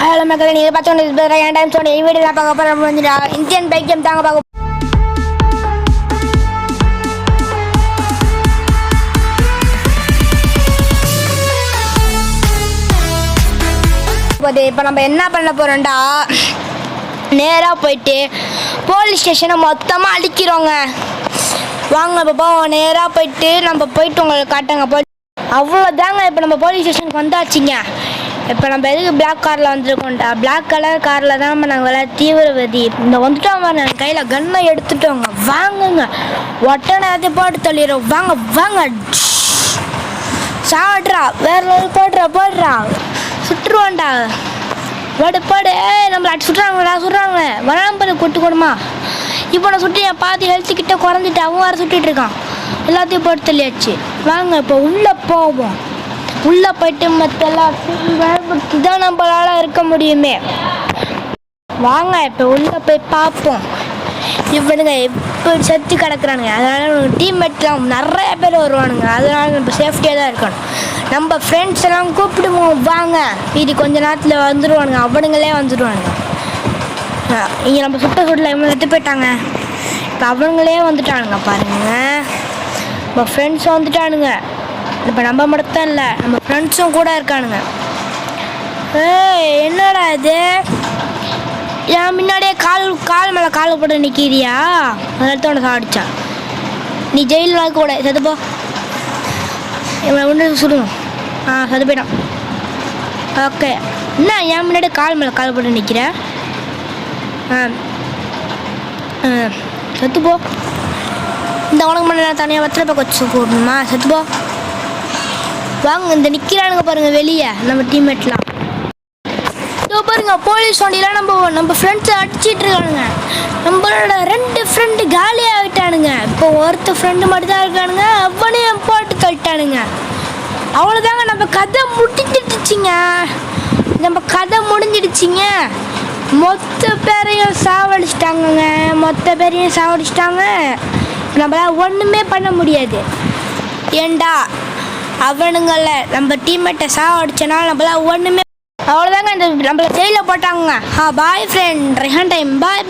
Hello மக்களே, நீங்கள் பார்த்தோம் என் டைம் சொன்ன வீடியோ தான் பார்க்க போகிறோம். இந்தியன் பைக் கேம் தாங்க பார்க்க போகுது. இப்போ நம்ம என்ன பண்ண போகிறோம்டா, நேராக போயிட்டு போலீஸ் ஸ்டேஷனை மொத்தமாக அடிக்கிறோங்க. வாங்க இப்போ போவோம். நேராக போயிட்டு நம்ம போயிட்டு உங்களுக்கு காட்டுங்க. அவ்வளோதாங்க. இப்போ நம்ம போலீஸ் ஸ்டேஷனுக்கு வந்தாச்சுங்க. இப்போ நம்ம எதுக்கு பிளாக் காரில் வந்துருக்கோம்டா, பிளாக் கலர் காரில் தான் நாங்கள் தீவிரவாதி இந்த வந்துட்டோம். நாங்கள் கையில் கன்னை எடுத்துட்டோங்க. வாங்குங்க, ஒட்டனை அதை போட்டு தள்ளிடுறோம். வாங்க வாங்க, சாப்பிட்றா வேற போடுறா சுட்டுருவான்டா. போடு நம்மளை அடி சுடுறாங்க வராம்பது கொட்டு கொடுமா. இப்போ நான் சுட்டு என் பாதி ஹெல்த்துக்கிட்ட குறைஞ்சிட்டு அவன் வேறு சுட்டுட்டு இருக்கான். எல்லாத்தையும் போட்டு தள்ளியாச்சு. வாங்க இப்போ உள்ளே போவோம். உள்ளே போயிட்டு மற்றெல்லாம் இதான் நம்மளால் இருக்க முடியுமே. வாங்க இப்போ உள்ளே போய் பார்ப்போம். இவனுங்க இப்போ செத்து கிடக்குறானுங்க. அதனால் டீம்மேட்லாம் நிறைய பேர் வருவானுங்க. அதனால் நம்ம சேஃப்டியாக தான் இருக்கணும். நம்ம ஃப்ரெண்ட்ஸ் எல்லாம் கூப்பிடுவோம். வாங்க, இது கொஞ்ச நேரத்தில் வந்துடுவானுங்க. அவனுங்களே வந்துடுவானுங்க. இங்கே நம்ம சுட்டில் இவங்க எடுத்து போயிட்டாங்க. இப்போ அவனுங்களே வந்துட்டானுங்க. பாருங்க, நம்ம ஃப்ரெண்ட்ஸும் வந்துட்டானுங்க. இப்போ நம்ம மட்டும் இல்லை, நம்ம ஃப்ரெண்ட்ஸும் கூட இருக்கானுங்க. என்னடா இது, என் முன்னாடியே கால் மேலே கால் போட்டு நிற்கிறியா? அதனால தான் உன்னை சாடிச்சான். நீ ஜெயிலில் கூட செத்துப்போ. இவனை ஒன்று சுடுங்க. செத்து போயிட்டான். ஓகே, என்ன என் முன்னாடி கால் மேலே கால் போட்டு நிற்கிற? செத்துப்போ. இந்த உனக்கு மணி நேரம் தனியாக வத்திர பக்கம் வச்சு போடணுமா? செத்துப்போ. வாங்க, இந்த நிற்கிறானுங்க பாருங்கள் வெளியே நம்ம டீம்மேட்லாம். இதோ பாருங்க, போலீஸ் வண்டியெலாம் நம்ம ஃப்ரெண்ட்ஸை அடிச்சிட்டு இருக்கானுங்க. நம்மளோட 2 ஃப்ரெண்டு காலியாக ஆகிட்டானுங்க. இப்போ ஒருத்த ஃப்ரெண்டு மட்டும் தான் இருக்கானுங்க. அவனையும் போட்டு தள்ளிட்டானுங்க. அவ்வளோதாங்க, நம்ம கதை முடிஞ்சிடுச்சிங்க. மொத்த பேரையும் சாவடிச்சிட்டாங்க. நம்மளால் ஒன்றுமே பண்ண முடியாது. ஏண்டா அவனுங்களை நம்ம டீம்மேட்டை சாவடிச்சனால நம்மளால் ஒன்றுமே. அவ்வளோதாங்க, இந்த நம்மளை ஜெயிலில் போட்டாங்க. பாய் ஃப்ரெண்ட், ரெஹான் டைம். பாய்.